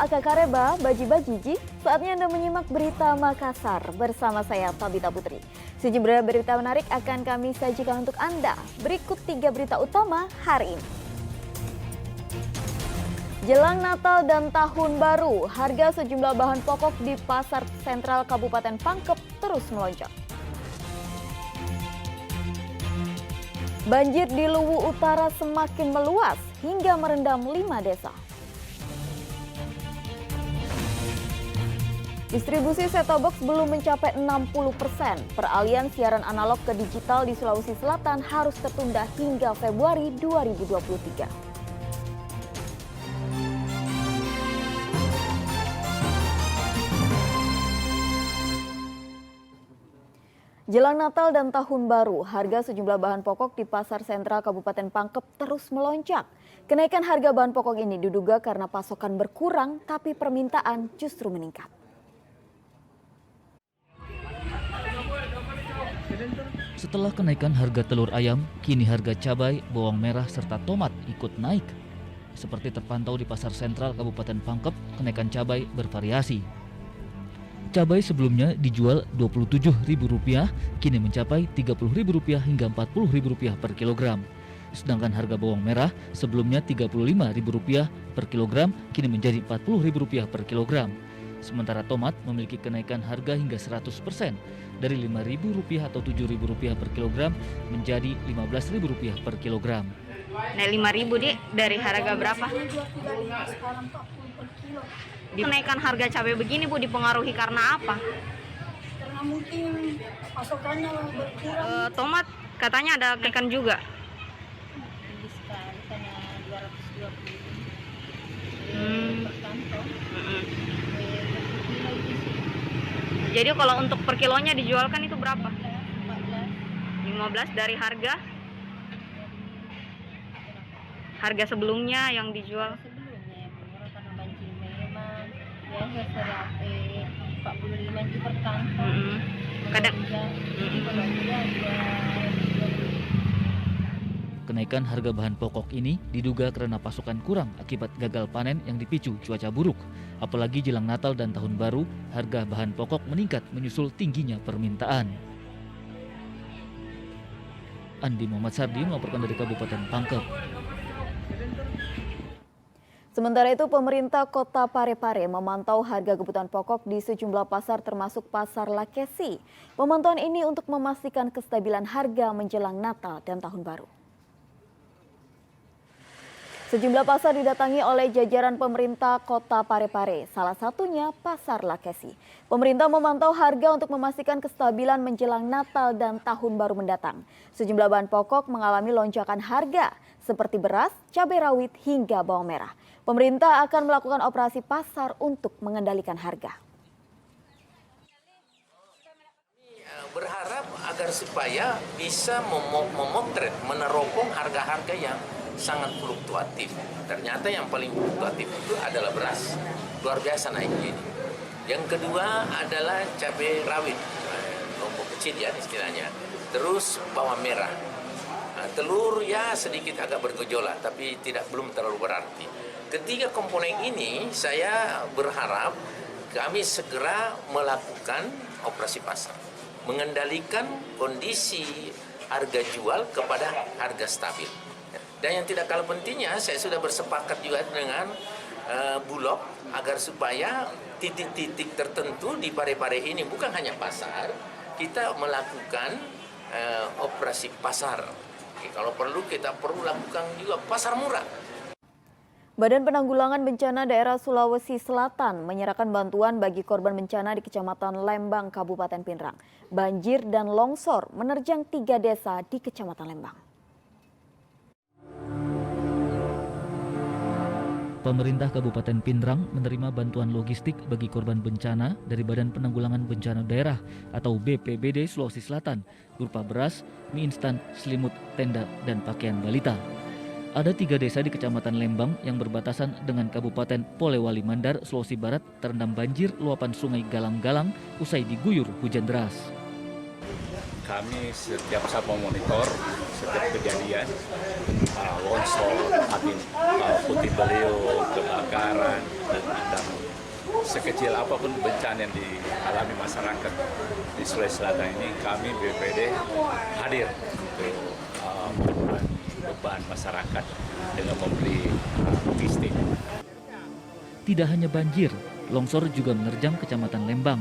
Aka Kareba, Bajiba Jiji, saatnya Anda menyimak berita Makassar bersama saya Tabita Putri. Sejumlah berita menarik akan kami sajikan untuk Anda. Berikut 3 berita utama hari ini. Jelang Natal dan Tahun Baru, harga sejumlah bahan pokok di Pasar Sentral Kabupaten Pangkep terus melonjak. Banjir di Luwu Utara semakin meluas hingga merendam 5 desa. Distribusi set-top box belum mencapai 60%. Peralihan siaran analog ke digital di Sulawesi Selatan harus tertunda hingga Februari 2023. Jelang Natal dan Tahun Baru, harga sejumlah bahan pokok di Pasar Sentral Kabupaten Pangkep terus melonjak. Kenaikan harga bahan pokok ini diduga karena pasokan berkurang, tapi permintaan justru meningkat. Setelah kenaikan harga telur ayam, kini harga cabai, bawang merah, serta tomat ikut naik. Seperti terpantau di Pasar Sentral Kabupaten Pangkep, kenaikan cabai bervariasi. Cabai sebelumnya dijual Rp27.000, kini mencapai Rp30.000 hingga Rp40.000 per kilogram. Sedangkan harga bawang merah sebelumnya Rp35.000 per kilogram, kini menjadi Rp40.000 per kilogram. Sementara tomat memiliki kenaikan harga hingga 100%, dari Rp5.000 atau Rp7.000 per kilogram menjadi Rp15.000 per kilogram. Nah, Rp5.000 Dik, dari harga berapa? Kenaikan harga cabai begini Bu dipengaruhi karena apa? Karena mungkin pasokannya berkurang. Tomat katanya ada kenaikan juga. Tinggi sekali, karena 220 per kantong. Jadi kalau untuk per kilonya dijualkan itu berapa? 14. 15 dari harga sebelumnya yang dijual. Sebelumnya yang murah karena banjir memang biasa 45 per kantong. Kadang Kenaikan harga bahan pokok ini diduga karena pasokan kurang akibat gagal panen yang dipicu cuaca buruk. Apalagi jelang Natal dan Tahun Baru, harga bahan pokok meningkat menyusul tingginya permintaan. Andi Muhammad Sardi melaporkan dari Kabupaten Pangkep. Sementara itu, pemerintah Kota Parepare memantau harga kebutuhan pokok di sejumlah pasar termasuk Pasar Lakesi. Pemantauan ini untuk memastikan kestabilan harga menjelang Natal dan Tahun Baru. Sejumlah pasar didatangi oleh jajaran pemerintah Kota Parepare, salah satunya Pasar Lakesi. Pemerintah memantau harga untuk memastikan kestabilan menjelang Natal dan Tahun Baru mendatang. Sejumlah bahan pokok mengalami lonjakan harga, seperti beras, cabai rawit, hingga bawang merah. Pemerintah akan melakukan operasi pasar untuk mengendalikan harga. Berharap agar supaya bisa memotret, meneropong harga-harga yang sangat fluktuatif. Ternyata yang paling fluktuatif itu adalah beras. Luar biasa naiknya ini. Yang kedua adalah cabai rawit, kelompok kecil ya istilahnya. Terus bawang merah. Telur ya sedikit agak bergejolak, tapi belum terlalu berarti. Ketiga komponen ini saya berharap kami segera melakukan operasi pasar. Mengendalikan kondisi harga jual kepada harga stabil. Dan yang tidak kalah pentingnya, saya sudah bersepakat juga dengan Bulog agar supaya titik-titik tertentu di Parepare ini bukan hanya pasar, kita melakukan operasi pasar. Kalau perlu kita perlu lakukan juga pasar murah. Badan Penanggulangan Bencana Daerah Sulawesi Selatan menyerahkan bantuan bagi korban bencana di Kecamatan Lembang, Kabupaten Pinrang. Banjir dan longsor menerjang 3 desa di Kecamatan Lembang. Pemerintah Kabupaten Pinrang menerima bantuan logistik bagi korban bencana dari Badan Penanggulangan Bencana Daerah atau BPBD Sulawesi Selatan berupa beras, mie instan, selimut, tenda, dan pakaian balita. Ada 3 desa di Kecamatan Lembang yang berbatasan dengan Kabupaten Polewali Mandar, Sulawesi Barat terendam banjir luapan sungai Galang-Galang usai diguyur hujan deras. kami setiap saat memonitor setiap kejadian longsor, puting beliung, kebakaran, dan sekecil apapun bencana yang dialami masyarakat di Sulawesi Selatan ini, kami BPD hadir untuk mengurangi beban masyarakat dengan memberi logistik. Tidak hanya banjir, longsor juga menerjang Kecamatan Lembang.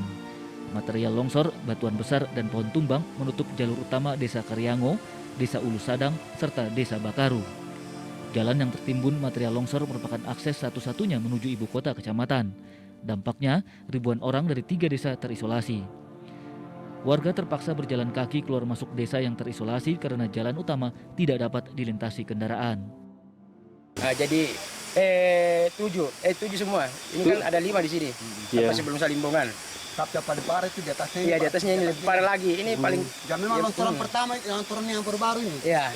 Material longsor, batuan besar, dan pohon tumbang menutup jalur utama Desa Karyango, Desa Ulu Sadang, serta Desa Bakaru. Jalan yang tertimbun material longsor merupakan akses satu-satunya menuju ibu kota kecamatan. Dampaknya, ribuan orang dari 3 desa terisolasi. Warga terpaksa berjalan kaki keluar masuk desa yang terisolasi karena jalan utama tidak dapat dilintasi kendaraan. Jadi 7 semua. Ini kan ada 5 di sini. Sampai sebelum Salimbongan. Tapi pada parah itu di atasnya. Iya, di atasnya ini lebih parah lagi. Ini paling. Ya memang longsoran pertama, yang turun yang baru ini. Iya.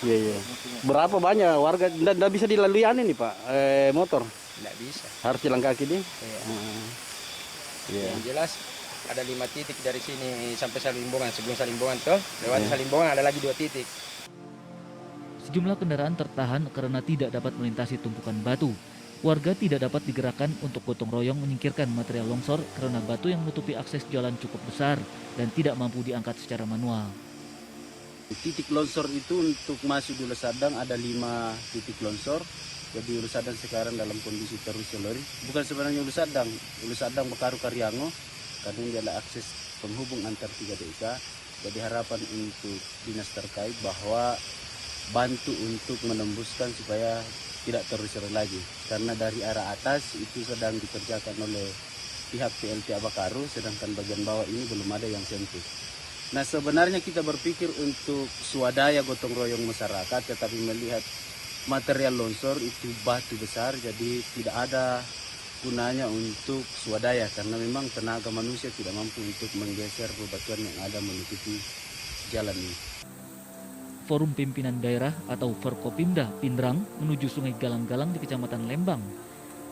Iya. Berapa banyak warga tidak bisa dilalui nih Pak motor? Tidak bisa. Harus jalan kaki nih. Iya. Yang jelas ada 5 titik dari sini sampai Salimbongan. Sebelum Salimbongan tuh lewat Salimbongan ada lagi 2 titik. Sejumlah kendaraan tertahan karena tidak dapat melintasi tumpukan batu. Warga tidak dapat digerakkan untuk gotong royong menyingkirkan material longsor karena batu yang menutupi akses jalan cukup besar dan tidak mampu diangkat secara manual. Titik longsor itu untuk masuk di Ulu Sadang ada 5 titik longsor. Jadi Ulu Sadang sekarang dalam kondisi terisolir. Bukan sebenarnya Ulu Sadang Bakaru Karyango, karena ini adalah akses penghubung antar 3 desa. Jadi harapan untuk dinas terkait bahwa bantu untuk menembuskan supaya tidak terisolir lagi. Karena dari arah atas itu sedang dikerjakan oleh pihak PLTA Bakaru, sedangkan bagian bawah ini belum ada yang sentuh. Nah sebenarnya kita berpikir untuk swadaya gotong royong masyarakat, tetapi melihat material longsor itu batu besar, jadi tidak ada gunanya untuk swadaya karena memang tenaga manusia tidak mampu untuk menggeser bebatuan yang ada menutupi jalan ini. Forum Pimpinan Daerah atau Forkopimda Pindrang menuju Sungai Galang-Galang di Kecamatan Lembang.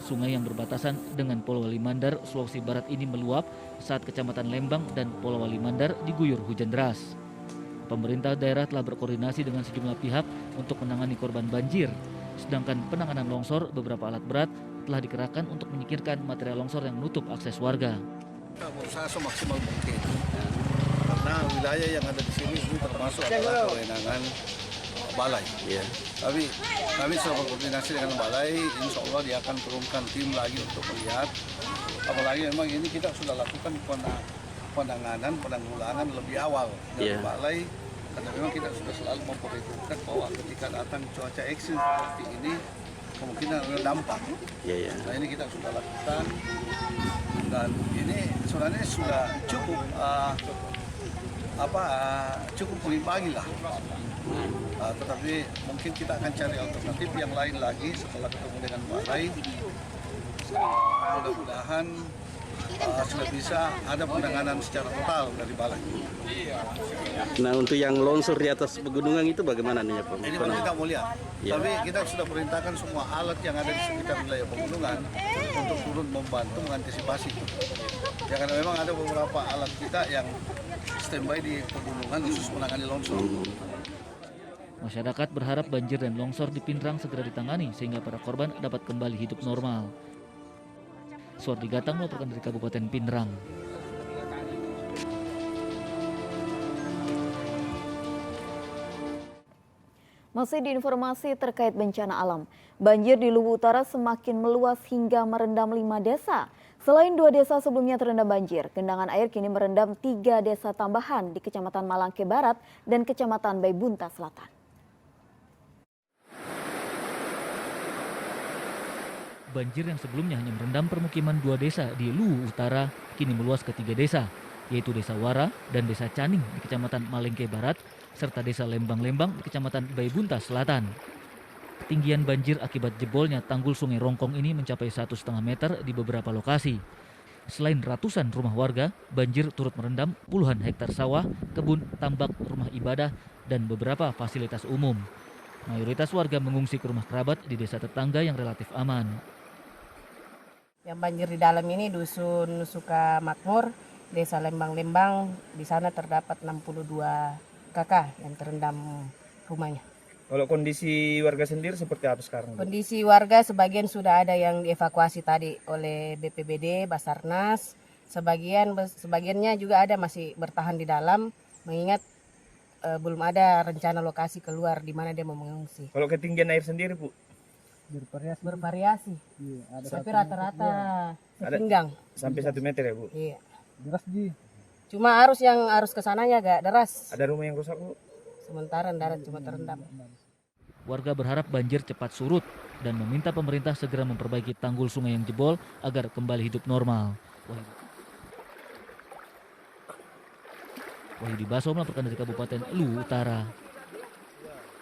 Sungai yang berbatasan dengan Polowali Mandar, Sulawesi Barat ini meluap saat Kecamatan Lembang dan Polowali Mandar diguyur hujan deras. Pemerintah daerah telah berkoordinasi dengan sejumlah pihak untuk menangani korban banjir. Sedangkan penanganan longsor, beberapa alat berat telah dikerahkan untuk menyingkirkan material longsor yang menutup akses warga. Kita berusaha semaksimal mungkin. Karena wilayah yang ada di sini itu termasuk adalah kewenangan balai. Tapi kami sudah berkoordinasi dengan balai, insya Allah dia akan turunkan tim lagi untuk melihat. Apalagi memang ini kita sudah lakukan penanggulangan lebih awal dari balai. Karena memang kita sudah selalu memperhitungkan bahwa ketika datang cuaca ekstrim seperti ini, kemungkinan ada dampak. Nah ini kita sudah lakukan. Dan ini sebenarnya sudah cukup cukup mengimbangi lah. Tetapi mungkin kita akan cari alternatif yang lain lagi setelah ketemu dengan balai. Mudah-mudahan sudah bisa ada penanganan secara total dari balai. Nah untuk yang longsor di atas pegunungan itu bagaimana nih Pak? Ini baru kita mau lihat. Tapi kita sudah perintahkan semua alat yang ada di sekitar wilayah pegunungan untuk turun membantu mengantisipasi itu. Ya karena memang ada beberapa alat kita yang standby di pegunungan khusus menangani longsor. Masyarakat berharap banjir dan longsor di Pindrang segera ditangani sehingga para korban dapat kembali hidup normal. Suardi Gatang melaporkan dari Kabupaten Pindrang. Masih di informasi terkait bencana alam, banjir di Luwu Utara semakin meluas hingga merendam 5 desa. Selain 2 desa sebelumnya terendam banjir, genangan air kini merendam 3 desa tambahan di Kecamatan Malangke Barat dan Kecamatan Baibunta Selatan. Banjir yang sebelumnya hanya merendam permukiman 2 desa di Luwu Utara kini meluas ke 3 desa, yaitu Desa Wara dan Desa Caning di Kecamatan Malengke Barat, serta Desa Lembang-Lembang di Kecamatan Baibunta Selatan. Ketinggian banjir akibat jebolnya tanggul Sungai Rongkong ini mencapai 1,5 meter di beberapa lokasi. Selain ratusan rumah warga, banjir turut merendam puluhan hektar sawah, kebun, tambak, rumah ibadah, dan beberapa fasilitas umum. Mayoritas warga mengungsi ke rumah kerabat di desa tetangga yang relatif aman. Yang banjir di dalam ini Dusun Sukamakmur, Desa Lembang-Lembang, di sana terdapat 62 kakak yang terendam rumahnya. Kalau kondisi warga sendiri seperti apa sekarang, Bu? Kondisi warga sebagian sudah ada yang dievakuasi tadi oleh BPBD, Basarnas, sebagiannya juga ada masih bertahan di dalam, mengingat belum ada rencana lokasi keluar di mana dia mau mengungsi. Kalau ketinggian air sendiri, Bu? Bervariasi. Tapi rata-rata sepinggang. Sampai 1 meter ya, Bu? Iya. Deras Ji. Cuma yang arus ke sananya agak deras. Ada rumah yang rusak, Bu? Sementara darat cuma terendam. Warga berharap banjir cepat surut dan meminta pemerintah segera memperbaiki tanggul sungai yang jebol agar kembali hidup normal. Wahyudi Baso melaporkan dari Kabupaten Luwu Utara.